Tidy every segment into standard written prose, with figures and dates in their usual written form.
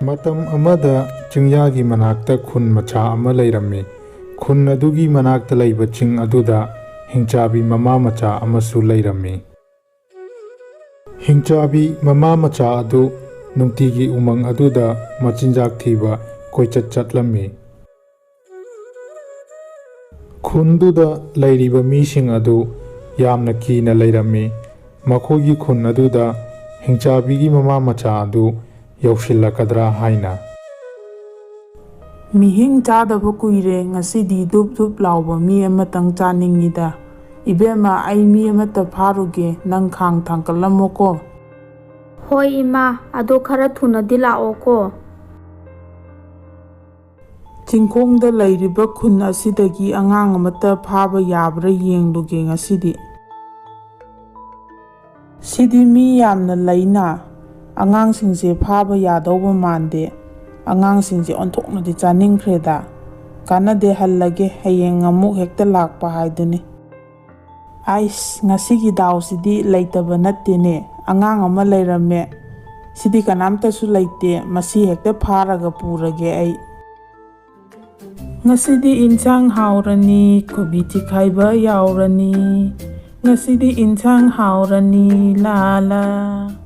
ꯃꯇꯝ ꯑꯃꯗ ꯆꯤꯡꯌꯥꯒꯤ ꯃꯅꯥꯛꯇ ꯈꯨꯟ ꯃꯆꯥ ꯑꯃ ꯂꯩꯔꯝꯃꯤ꯫ ꯈꯨꯟ ꯑꯗꯨꯒꯤ ꯃꯅꯥꯛꯇ ꯂꯩꯕ ꯆꯤꯡ ꯑꯗꯨꯗ ꯍꯤꯡꯆꯥꯕꯤ ꯃꯃꯥ ꯃꯆꯥ ꯑꯃꯁꯨ ꯂꯩꯔꯝꯃꯤ꯫ ꯍꯤꯡꯆꯥꯕꯤ ꯃꯃꯥ ꯃꯆꯥ ꯑꯗꯨ ꯅꯨꯡꯇꯤꯒꯤ ꯎꯃꯪ ꯑꯗꯨꯗ ꯃꯆꯤꯟꯖꯥꯛ ꯊꯤꯕ ꯀꯣꯏꯆꯠ ꯆꯠꯂꯝꯃꯤ꯫ ꯈꯨꯟꯗꯨꯗ ꯂꯩꯔꯤꯕ ꯃꯤꯁꯤꯡ ꯑꯗꯨ ꯌꯥꯝꯅ ꯀꯤꯅ ꯂꯩꯔꯝꯃꯤ꯫ ꯃꯈꯣꯏꯒꯤ ꯈꯨꯟ ꯑꯗꯨꯗ ꯍꯤꯡꯆꯥꯕꯤꯒꯤ ꯃꯃꯥ ꯃꯆꯥ ꯑꯗꯨ ꯌꯧꯁꯤꯜꯂꯛꯀꯗ꯭ꯔꯥ ꯍꯥꯏꯅ꯫ ꯃꯤꯍꯤꯡ ꯆꯥꯗꯕ ꯀꯨꯏꯔꯦ, ꯉꯁꯤꯗꯤ ꯙꯨꯞ ꯙꯨꯞ ꯂꯥꯎꯕ ꯃꯤ ꯑꯃꯇꯪ ꯆꯥꯅꯤꯡꯉꯤꯗ꯫ ꯏꯕꯦꯝꯃ, ꯑꯩ ꯃꯤ ꯑꯃꯠꯇ ꯐꯥꯔꯨꯒꯦ, ꯅꯪ ꯈꯥꯡ ꯊꯥꯡꯀꯠꯂꯝꯃꯣꯀꯣ꯫ ꯍꯣꯏ ꯏꯃꯥ, ꯑꯗꯣ ꯈꯔ ꯊꯨꯅꯗꯤ ꯂꯥꯛꯑꯣꯀꯣ꯫ ꯆꯤꯡꯈꯣꯡꯗ ꯂꯩꯔꯤꯕ ꯈꯨꯟ ꯑꯁꯤꯗꯒꯤ ꯑꯉꯥꯡ ꯑꯃꯠꯇ ꯐꯥꯕ ꯌꯥꯕ꯭ꯔꯥ ꯌꯦꯡꯂꯨꯒꯦ ꯉꯁꯤꯗꯤ꯫ ꯁꯤꯗꯤ ꯃꯤ ꯌꯥꯝꯅ ꯂꯩꯅ, ꯑꯉꯥꯡꯁꯤꯡꯁꯦ ꯐꯥꯕ ꯌꯥꯗꯧꯕ ꯃꯥꯟꯗꯦ꯫ ꯑꯉꯥꯡꯁꯤꯡꯁꯦ ꯑꯣꯟꯊꯣꯛꯅꯗꯤ ꯆꯥꯅꯤꯡꯈ꯭ꯔꯦꯗ꯫ ꯀꯥꯟꯅꯗꯦ, ꯍꯜꯂꯒꯦ, ꯍꯌꯦꯡ ꯑꯃꯨꯛ ꯍꯦꯛꯇ ꯂꯥꯛꯄ ꯍꯥꯏꯗꯨꯅꯤ꯫ ꯑꯩꯁ, ꯉꯁꯤꯒꯤ ꯗꯥꯎꯁꯤꯗꯤ ꯂꯩꯇꯕ ꯅꯠꯇꯦꯅꯦ, ꯑꯉꯥꯡ ꯑꯃ ꯂꯩꯔꯝꯃꯦ꯫ ꯁꯤꯗꯤ ꯀꯅꯥꯝꯇꯁꯨ ꯂꯩꯇꯦ, ꯃꯁꯤ ꯍꯦꯛꯇ ꯐꯥꯔꯒ ꯄꯨꯔꯒꯦ ꯑꯩ꯫ ꯉꯁꯤꯗꯤ ꯏꯟꯁꯥꯡ ꯍꯥꯎꯔꯅꯤ, ꯀꯣꯕꯤ ꯆꯤꯈꯥꯏꯕ ꯌꯥꯎꯔꯅꯤ꯫ ꯉꯁꯤꯗꯤ ꯏꯟꯁꯥꯡ ꯍꯥꯎꯔꯅꯤ, ꯂꯥ꯫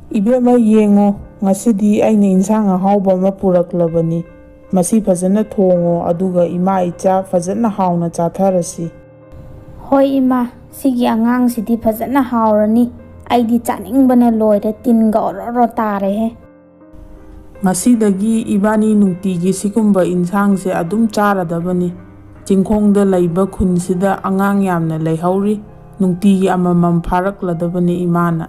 ꯏꯕꯦꯝꯃ ꯌꯦꯡꯉꯣ, ꯉꯁꯤꯗꯤ ꯑꯩꯅ ꯏꯟꯁꯥꯡ ꯑꯍꯥꯎꯕ ꯑꯃ ꯄꯨꯔꯛꯂꯕꯅꯤ꯫ ꯃꯁꯤ ꯐꯖꯅ ꯊꯣꯡꯉꯣ, ꯑꯗꯨꯒ ꯏꯃꯥ ꯏꯆꯥ ꯐꯖꯅ ꯍꯥꯎꯅ ꯆꯥꯊꯔꯁꯤ꯫ ꯍꯣꯏ ꯏꯃꯥ, ꯁꯤꯒꯤ ꯑꯉꯥꯡꯁꯤꯗꯤ ꯐꯖꯅ ꯍꯥꯎꯔꯅꯤ꯫ ꯑꯩꯗꯤ ꯆꯥꯅꯤꯡꯕꯅ ꯂꯣꯏꯔꯦ, ꯇꯤꯟꯒ ꯑꯣꯔꯣ ꯇꯥꯔꯦꯍꯦ꯫ ꯉꯁꯤꯗꯒꯤ ꯏꯕꯥꯅꯤ ꯅꯨꯡꯇꯤꯒꯤ ꯁꯤꯒꯨꯝꯕ ꯏꯟꯁꯥꯡꯁꯦ ꯑꯗꯨꯝ ꯆꯥꯔꯗꯕꯅꯤ꯫ ꯆꯤꯡꯈꯣꯡꯗ ꯂꯩꯕ ꯈꯨꯟꯁꯤꯗ ꯑꯉꯥꯡ ꯌꯥꯝꯅ ꯂꯩꯍꯧꯔꯤ, ꯅꯨꯡꯇꯤꯒꯤ ꯑꯃꯃꯝ ꯐꯥꯔꯛꯂꯗꯕꯅꯤ ꯏꯃꯥꯅ꯫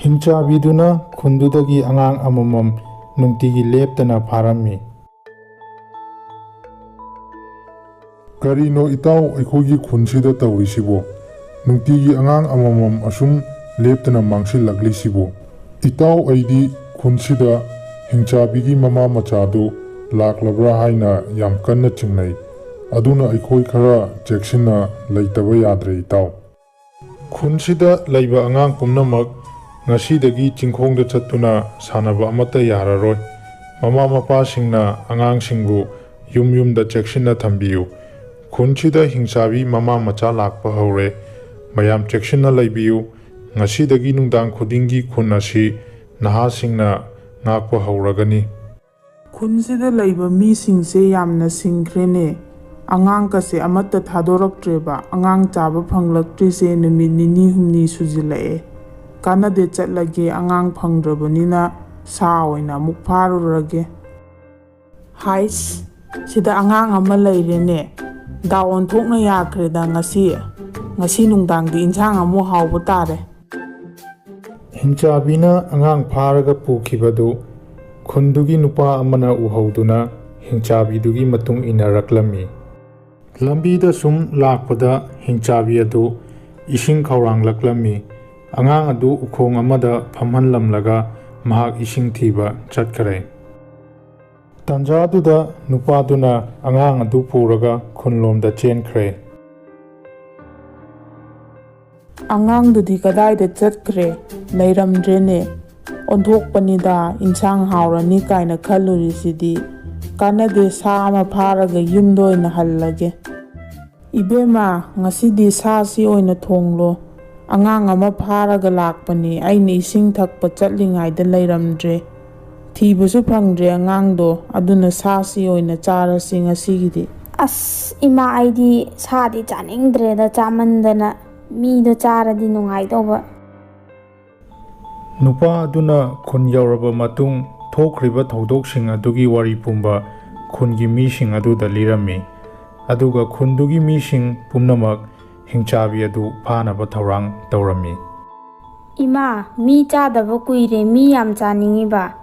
ꯍꯤꯡꯆꯥꯕꯤꯗꯨꯅ ꯈꯨꯟꯗꯨꯗꯒꯤ ꯑꯉꯥꯡ ꯑꯃꯃꯝ ꯅꯨꯡꯇꯤꯒꯤ ꯂꯦꯞꯇꯅ ꯐꯥꯔꯝꯃꯤ꯫ ꯀꯔꯤꯅꯣ ꯏꯇꯥꯎ ꯑꯩꯈꯣꯏꯒꯤ ꯈꯨꯟꯁꯤꯗ ꯇꯧꯔꯤꯁꯤꯕꯣ? ꯅꯨꯡꯇꯤꯒꯤ ꯑꯉꯥꯡ ꯑꯃꯃꯝ ꯑꯁꯨꯝ ꯂꯦꯞꯇꯅ ꯃꯥꯡꯁꯤꯜꯂꯛꯂꯤꯁꯤꯕꯣ? ꯏꯇꯥꯎ, ꯑꯩꯗꯤ ꯈꯨꯟꯁꯤꯗ ꯍꯤꯡꯆꯥꯕꯤꯒꯤ ꯃꯃꯥ ꯃꯆꯥꯗꯨ ꯂꯥꯛꯂꯕ꯭ꯔꯥ ꯍꯥꯏꯅ ꯌꯥꯝ ꯀꯟꯅ ꯆꯤꯡꯅꯩ꯫ ꯑꯗꯨꯅ ꯑꯩꯈꯣꯏ ꯈꯔ ꯆꯦꯛꯁꯤꯟꯅ ꯂꯩꯇꯕ ꯌꯥꯗ꯭ꯔꯦ ꯏꯇꯥꯎ꯫ ꯈꯨꯟꯁꯤꯗ ꯂꯩꯕ ꯑꯉꯥꯡ ꯄꯨꯝꯅꯃꯛ ꯉꯁꯤꯗꯒꯤ ꯆꯤꯡꯈꯣꯡꯗ ꯆꯠꯇꯨꯅ ꯁꯥꯟꯅꯕ ꯑꯃꯠꯇ ꯌꯥꯔꯔꯣꯏ꯫ ꯃꯃꯥ ꯃꯄꯥꯁꯤꯡꯅ ꯑꯉꯥꯡꯁꯤꯡꯕꯨ ꯌꯨꯝ ꯌꯨꯝꯗ ꯆꯦꯛꯁꯤꯟꯅ ꯊꯝꯕꯤꯌꯨ꯫ ꯈꯨꯟꯁꯤꯗ ꯍꯤꯡꯆꯥꯕꯤ ꯃꯃꯥ ꯃꯆꯥ ꯂꯥꯛꯄ ꯍꯧꯔꯦ, ꯃꯌꯥꯝ ꯆꯦꯛꯁꯤꯟꯅ ꯂꯩꯕꯤꯌꯨ꯫ ꯉꯁꯤꯗꯒꯤ ꯅꯨꯡꯗꯥꯡ ꯈꯨꯗꯤꯡꯒꯤ ꯈꯨꯟ ꯑꯁꯤ ꯅꯍꯥꯁꯤꯡꯅ ꯉꯥꯛꯄ ꯍꯧꯔꯒꯅꯤ꯫ ꯈꯨꯟꯁꯤꯗ ꯂꯩꯕ ꯃꯤꯁꯤꯡꯁꯦ ꯌꯥꯝꯅ ꯁꯤꯡꯈ꯭ꯔꯦꯅꯦ, ꯑꯉꯥꯡꯀꯁꯦ ꯑꯃꯠꯇ ꯊꯥꯗꯣꯔꯛꯇ꯭ꯔꯦꯕ꯫ ꯑꯉꯥꯡ ꯆꯥꯕ ꯐꯪꯂꯛꯇ꯭ꯔꯤꯁꯦ ꯅꯨꯃꯤꯠ ꯅꯤꯅꯤ ꯍꯨꯝꯅꯤ ꯁꯨꯖꯤꯜꯂꯛꯑꯦ꯫ ꯀꯥꯟꯅꯗꯦ, ꯆꯠꯂꯒꯦ, ꯑꯉꯥꯡ ꯐꯪꯗ꯭ꯔꯕꯅꯤꯅ ꯁꯥ ꯑꯣꯏꯅ ꯑꯃꯨꯛ ꯐꯥꯔꯨꯔꯒꯦ꯫ ꯍꯥꯏꯁ, ꯁꯤꯗ ꯑꯉꯥꯡ ꯑꯃ ꯂꯩꯔꯦꯅꯦ, ꯗꯥꯎ ꯑꯣꯟꯊꯣꯛꯅ ꯌꯥꯈ꯭ꯔꯦꯗ ꯉꯁꯤ ꯅꯨꯡꯗꯥꯡꯗꯤ ꯏꯟꯁꯥꯡ ꯑꯃꯨꯛ ꯍꯥꯎꯕ ꯇꯥꯔꯦ꯫ ꯍꯤꯡꯆꯥꯕꯤꯅ ꯑꯉꯥꯡ ꯐꯥꯔꯒ ꯄꯨꯈꯤꯕꯗꯨ ꯈꯨꯟꯗꯨꯒꯤ ꯅꯨꯄꯥ ꯑꯃꯅ ꯎꯍꯧꯗꯨꯅ ꯍꯤꯡꯆꯥꯕꯤꯗꯨꯒꯤ ꯃꯇꯨꯡ ꯏꯟꯅꯔꯛꯂꯝꯃꯤ꯫ ꯂꯝꯕꯤꯗ ꯁꯨꯝ ꯂꯥꯛꯄꯗ ꯍꯤꯡꯆꯥꯕꯤ ꯑꯗꯨ ꯏꯁꯤꯡ ꯈꯧꯔꯥꯡꯂꯛꯂꯝꯃꯤ꯫ ꯑꯉꯥꯡ ꯑꯗꯨ ꯎꯈꯣꯡ ꯑꯃꯗ ꯐꯝꯍꯜꯂꯝꯂꯒ ꯃꯍꯥꯛ ꯏꯁꯤꯡ ꯊꯤꯕ ꯆꯠꯈꯔꯦ꯫ ꯇꯥꯟꯖꯥꯗꯨꯗ ꯅꯨꯄꯥꯗꯨꯅ ꯑꯉꯥꯡ ꯑꯗꯨ ꯄꯨꯔꯒ ꯈꯨꯟꯂꯣꯝꯗ ꯆꯦꯟꯈ꯭ꯔꯦ꯫ ꯑꯉꯥꯡꯗꯨꯗꯤ ꯀꯗꯥꯏꯗ ꯆꯠꯈ꯭ꯔꯦ? ꯂꯩꯔꯝꯗ꯭ꯔꯦꯅꯦ꯫ ꯑꯣꯟꯊꯣꯛꯄꯅꯤꯗ, ꯏꯟꯁꯥꯡ ꯍꯥꯎꯔꯅꯤ ꯀꯥꯏꯅ ꯈꯜꯂꯨꯔꯤꯁꯤꯗꯤ꯫ ꯀꯥꯟꯅꯗꯦ, ꯁꯥ ꯑꯃ ꯐꯥꯔꯒ ꯌꯨꯝꯗ ꯑꯣꯏꯅ ꯍꯜꯂꯒꯦ꯫ ꯏꯕꯦꯝꯃ, ꯉꯁꯤꯗꯤ ꯁꯥꯁꯤ ꯑꯣꯏꯅ ꯊꯣꯡꯂꯣ꯫ ꯑꯉꯥꯡ ꯑꯃ ꯐꯥꯔꯒ ꯂꯥꯛꯄꯅꯤ, ꯑꯩꯅ ꯏꯁꯤꯡ ꯊꯛꯄ ꯆꯠꯂꯤꯉꯩꯗ ꯂꯩꯔꯝꯗ꯭ꯔꯦ꯫ ꯊꯤꯕꯁꯨ ꯐꯪꯗ꯭ꯔꯦ ꯑꯉꯥꯡꯗꯣ, ꯑꯗꯨꯅ ꯁꯥꯁꯤ ꯑꯣꯏꯅ ꯆꯥꯔꯁꯤ ꯉꯁꯤꯒꯤꯗꯤ꯫ ꯑꯁ ꯏꯃꯥ, ꯑꯩꯗꯤ ꯁꯥꯗꯤ ꯆꯥꯅꯤꯡꯗ꯭ꯔꯦꯗ, ꯆꯥꯃꯟꯗꯅ꯫ ꯃꯤꯗꯣ ꯆꯥꯔꯗꯤ ꯅꯨꯡꯉꯥꯏꯗꯧꯕ꯫ ꯅꯨꯄꯥ ꯑꯗꯨꯅ ꯈꯨꯟ ꯌꯧꯔꯕ ꯃꯇꯨꯡ ꯊꯣꯛꯈ꯭ꯔꯤꯕ ꯊꯧꯗꯣꯛꯁꯤꯡ ꯑꯗꯨꯒꯤ ꯋꯥꯔꯤ ꯄꯨꯝꯕ ꯈꯨꯟꯒꯤ ꯃꯤꯁꯤꯡ ꯑꯗꯨꯗ ꯂꯤꯔꯝꯃꯤ꯫ ꯑꯗꯨꯒ ꯈꯨꯟꯗꯨꯒꯤ ꯃꯤꯁꯤꯡ ꯄꯨꯝꯅꯃꯛ ꯍꯤꯡꯆꯥꯕꯤ ꯑꯗꯨ ꯐꯥꯅꯕ ꯊꯧꯔꯥꯡ ꯇꯧꯔꯝꯃꯤ꯫ ꯏꯃꯥ, ꯃꯤ ꯆꯥꯗꯕ ꯀꯨꯏꯔꯦ, ꯃꯤ ꯌꯥꯝ ꯆꯥꯅꯤꯡꯉꯤꯕ꯫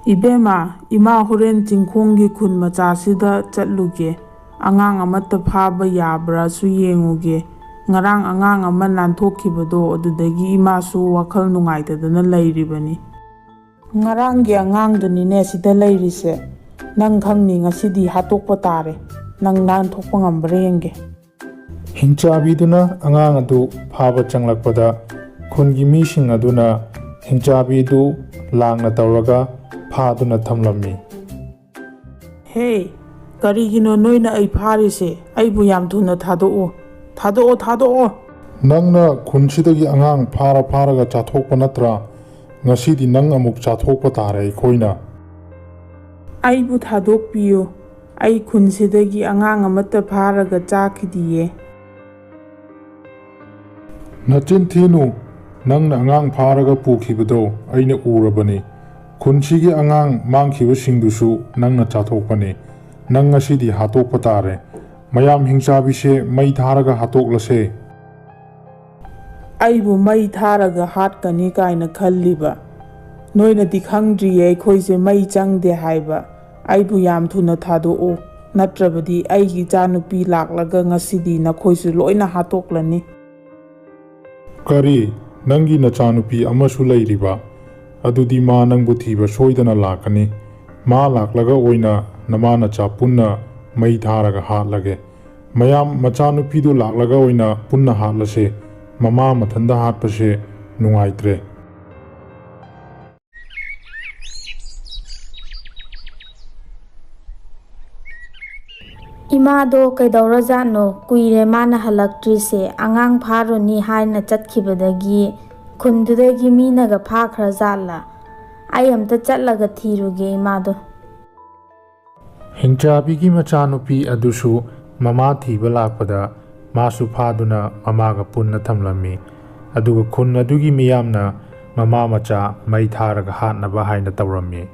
ꯏꯕꯦꯝꯃ, ꯏꯃꯥ ꯍꯣꯔꯦꯟ ꯆꯤꯡꯈꯣꯡꯒꯤ ꯈꯨꯟ ꯃꯆꯥꯁꯤꯗ ꯆꯠꯂꯨꯒꯦ, ꯑꯉꯥꯡ ꯑꯃꯠꯇ ꯐꯥꯕ ꯌꯥꯕ꯭राꯁꯨ ꯌꯦꯡꯉꯨꯒꯦ꯫ ꯉꯔꯥꯡ ꯑꯉꯥꯡ ꯑꯃ ꯅꯥꯟꯊꯣꯛꯈꯤꯕꯗꯣ, ꯑꯗꯨꯗꯒꯤ ꯏꯃꯥꯁꯨ ꯋꯥꯈꯜ ꯅꯨꯡꯉꯥꯏꯇꯗꯅ ꯂꯩꯔꯤꯕꯅꯤ꯫ ꯉꯔꯥꯡꯒꯤ ꯑꯉꯥꯡꯗꯨꯅꯤꯅꯦ ꯁꯤꯗ ꯂꯩꯔꯤꯁꯦ꯫ ꯅꯪ ꯈꯪꯅꯤ, ꯉꯁꯤꯗꯤ ꯍꯥꯠꯇꯣꯛꯄ ꯇꯥꯔꯦ꯫ ꯅꯪ ꯅꯥꯟꯊꯣꯛꯄ ꯉꯝꯕ꯭ꯔꯥ ꯌꯦꯡꯒꯦ꯫ ꯍꯤꯡꯆꯥꯕꯤꯗꯨꯅ ꯑꯉꯥꯡ ꯑꯗꯨ ꯐꯥꯕ ꯆꯪꯂꯛꯄꯗ ꯈꯨꯟꯒꯤ ꯃꯤꯁꯤꯡ ꯑꯗꯨꯅ ꯍꯤꯡꯆꯥꯕꯤꯗꯨ ꯂꯥꯡꯅ ꯇꯧꯔꯒ ꯐꯥꯗꯨꯅ ꯊꯝꯂꯝꯃꯤ꯫ ꯍꯦ, ꯀꯔꯤꯒꯤꯅꯣ ꯅꯣꯏꯅ ꯑꯩ ꯐꯥꯔꯤꯁꯦ? ꯑꯩꯕꯨ ꯌꯥꯝ ꯊꯨꯅ ꯊꯥꯗꯣꯛꯑꯣ, ꯊꯥꯗꯣꯛꯑꯣ, ꯊꯥꯗꯣꯛꯑꯣ! ꯅꯪꯅ ꯈꯨꯟꯁꯤꯗꯒꯤ ꯑꯉꯥꯡ ꯐꯥꯔꯒ ꯆꯥꯊꯣꯛꯄ ꯅꯠꯇ꯭ꯔꯥ? ꯉꯁꯤꯗꯤ ꯅꯪ ꯑꯃꯨꯛ ꯆꯥꯊꯣꯛꯄ ꯇꯥꯔꯦ ꯑꯩꯈꯣꯏꯅ꯫ ꯑꯩꯕꯨ ꯊꯥꯗꯣꯛꯄꯤꯌꯨ, ꯑꯩ ꯈꯨꯟꯁꯤꯗꯒꯤ ꯑꯉꯥꯡ ꯑꯃꯠꯇ ꯐꯥꯔꯒ ꯆꯥꯈꯤꯗꯤꯌꯦ꯫ ꯅꯆꯤꯟ ꯊꯤꯅꯨ, ꯅꯪꯅ ꯑꯉꯥꯡ ꯐꯥꯔꯒ ꯄꯨꯈꯤꯕꯗꯣ ꯑꯩꯅ ꯎꯔꯕꯅꯤ꯫ ꯈꯨꯟꯁꯤꯒꯤ ꯑꯉꯥꯡ ꯃꯥꯡꯈꯤꯕꯁꯤꯡꯗꯨꯁꯨ ꯅꯪꯅ ꯆꯥꯊꯣꯛꯄꯅꯤ꯫ ꯅꯪ ꯉꯁꯤꯗꯤ ꯍꯥꯠꯇꯣꯛꯄ ꯇꯥꯔꯦ꯫ ꯃꯌꯥꯝ ꯍꯤꯡꯆꯥꯕꯤꯁꯦ ꯃꯩ ꯊꯥꯔꯒ ꯍꯥꯠꯇꯣꯛꯂꯁꯦ꯫ ꯑꯩꯕꯨ ꯃꯩ ꯊꯥꯔꯒ ꯍꯥꯠꯀꯅꯤ ꯀꯥꯏꯅ ꯈꯜꯂꯤꯕ? ꯅꯣꯏꯅꯗꯤ ꯈꯪꯗ꯭ꯔꯤꯌꯦ ꯑꯩꯈꯣꯏꯁꯦ ꯃꯩ ꯆꯪꯗꯦ ꯍꯥꯏꯕ꯫ ꯑꯩꯕꯨ ꯌꯥꯝ ꯊꯨꯅ ꯊꯥꯗꯣꯛꯎ, ꯅꯠꯇ꯭ꯔꯕꯗꯤ ꯑꯩꯒꯤ ꯏꯆꯥꯅꯨꯄꯤ ꯂꯥꯛꯂꯒ ꯉꯁꯤꯗꯤ ꯅꯈꯣꯏꯁꯨ ꯂꯣꯏꯅ ꯍꯥꯠꯇꯣꯛꯂꯅꯤ꯫ ꯀꯔꯤ? ꯅꯪꯒꯤ ꯅꯆꯥꯅꯨꯄꯤ ꯑꯃꯁꯨ ꯂꯩꯔꯤꯕ? ꯑꯗꯨꯗꯤ ꯃꯥ ꯅꯪꯕꯨ ꯊꯤꯕ ꯁꯣꯏꯗꯅ ꯂꯥꯛꯀꯅꯤ꯫ ꯃꯥ ꯂꯥꯛꯂꯒ ꯑꯣꯏꯅ ꯅꯃꯥꯅꯆꯥ ꯄꯨꯟꯅ ꯃꯩ ꯊꯥꯔꯒ ꯍꯥꯠꯂꯒꯦ꯫ ꯃꯌꯥꯝ ꯃꯆꯥꯅꯨꯄꯤꯗꯨ ꯂꯥꯛꯂꯒ ꯑꯣꯏꯅ ꯄꯨꯟꯅ ꯍꯥꯠꯂꯁꯦ꯫ ꯃꯃꯥ ꯃꯊꯟꯇ ꯍꯥꯠꯄꯁꯦ ꯅꯨꯡꯉꯥꯏꯇ꯭ꯔꯦ꯫ ꯏꯃꯥꯗꯣ ꯀꯩꯗꯧꯔꯖꯥꯠꯅꯣ? ꯀꯨꯏꯔꯦ ꯃꯥꯅ ꯍꯜꯂꯛꯇ꯭ꯔꯤꯁꯦ꯫ ꯑꯉꯥꯡ ꯐꯥꯔꯨꯅꯤ ꯍꯥꯏꯅ ꯆꯠꯈꯤꯕꯗꯒꯤ ꯈꯨꯟꯗꯨꯗꯒꯤ ꯃꯤꯅꯒ ꯐꯥꯈ꯭ꯔꯖꯥꯠꯂꯥ? ꯑꯩ ꯑꯝꯇ ꯆꯠꯂꯒ ꯊꯤꯔꯨꯒꯦ ꯏꯃꯥꯗꯣ꯫ ꯍꯤꯡꯆꯥꯕꯤꯒꯤ ꯃꯆꯥꯅꯨꯄꯤ ꯑꯗꯨꯁꯨ ꯃꯃꯥ ꯊꯤꯕ ꯂꯥꯛꯄꯗ ꯃꯥꯁꯨ ꯐꯥꯗꯨꯅ ꯃꯃꯥꯒ ꯄꯨꯟꯅ ꯊꯝꯂꯝꯃꯤ꯫ ꯑꯗꯨꯒ ꯈꯨꯟ ꯑꯗꯨꯒꯤ ꯃꯤꯌꯥꯝꯅ ꯃꯃꯥ ꯃꯆꯥ ꯃꯩ ꯊꯥꯔꯒ ꯍꯥꯠꯅꯕ ꯍꯥꯏꯅ ꯇꯧꯔꯝꯃꯤ꯫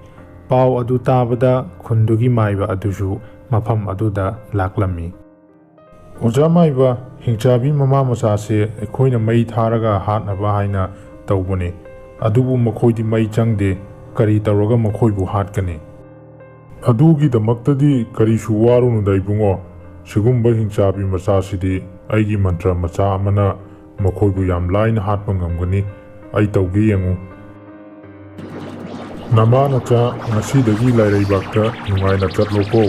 ꯄꯥꯎ ꯑꯗꯨ ꯇꯥꯕꯗ ꯈꯨꯟꯗꯨꯒꯤ ꯃꯥꯏꯕ ꯑꯗꯨꯁꯨ ꯃꯐꯝ ꯑꯗꯨꯗ ꯂꯥꯛꯂꯝꯃꯤ꯫ ꯑꯣꯖꯥ ꯃꯥꯏꯕ, ꯍꯤꯡꯆꯥꯕꯤ ꯃꯃꯥ ꯃꯆꯥꯁꯦ ꯑꯩꯈꯣꯏꯅ ꯃꯩ ꯊꯥꯔꯒ ꯍꯥꯠꯅꯕ ꯍꯥꯏꯅ ꯇꯧꯕꯅꯤ꯫ ꯑꯗꯨꯕꯨ ꯃꯈꯣꯏꯗꯤ ꯃꯩ ꯆꯪꯗꯦ꯫ ꯀꯔꯤ ꯇꯧꯔꯒ ꯃꯈꯣꯏꯕꯨ ꯍꯥꯠꯀꯅꯤ? ꯑꯗꯨꯒꯤꯗꯃꯛꯇꯗꯤ ꯀꯔꯤꯁꯨ ꯋꯥꯔꯨꯅꯨꯗ ꯏꯕꯨꯡꯉꯣ꯫ ꯁꯤꯒꯨꯝꯕ ꯍꯤꯡꯆꯥꯕꯤ ꯃꯆꯥꯁꯤꯗꯤ ꯑꯩꯒꯤ ꯃꯟꯇ꯭ꯔ ꯃꯆꯥ ꯑꯃꯅ ꯃꯈꯣꯏꯕꯨ ꯌꯥꯝ ꯂꯥꯏꯅ ꯍꯥꯠꯄ ꯉꯝꯒꯅꯤ꯫ ꯑꯩ ꯇꯧꯒꯦ ꯌꯦꯡꯉꯨ꯫ ꯅꯃꯥꯅꯆꯥ ꯉꯁꯤꯗꯒꯤ ꯂꯥꯏꯔꯩꯕꯥꯛꯇ ꯅꯨꯡꯉꯥꯏꯅ ꯆꯠꯂꯣꯀꯣ꯫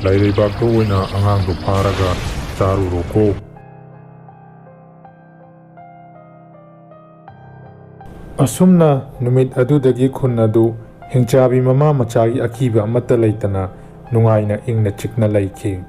ꯂꯥꯏꯔꯩꯕꯥꯛꯇ ꯑꯣꯏꯅ ꯑꯉꯥꯡꯗꯣ ꯐꯥꯔꯒ ꯆꯥꯔꯨꯔꯣꯀꯣ꯫ ꯑꯁꯨꯝꯅ ꯅꯨꯃꯤꯠ ꯑꯗꯨꯗꯒꯤ ꯈꯨꯟ ꯑꯗꯨ ꯍꯤꯡꯆꯥꯕꯤ ꯃꯃꯥ ꯃꯆꯥꯒꯤ ꯑꯀꯤꯕ ꯑꯃꯠꯇ ꯂꯩꯇꯅ ꯅꯨꯡꯉꯥꯏꯅ ꯏꯪꯅ ꯆꯤꯛꯅ ꯂꯩꯈꯤ꯫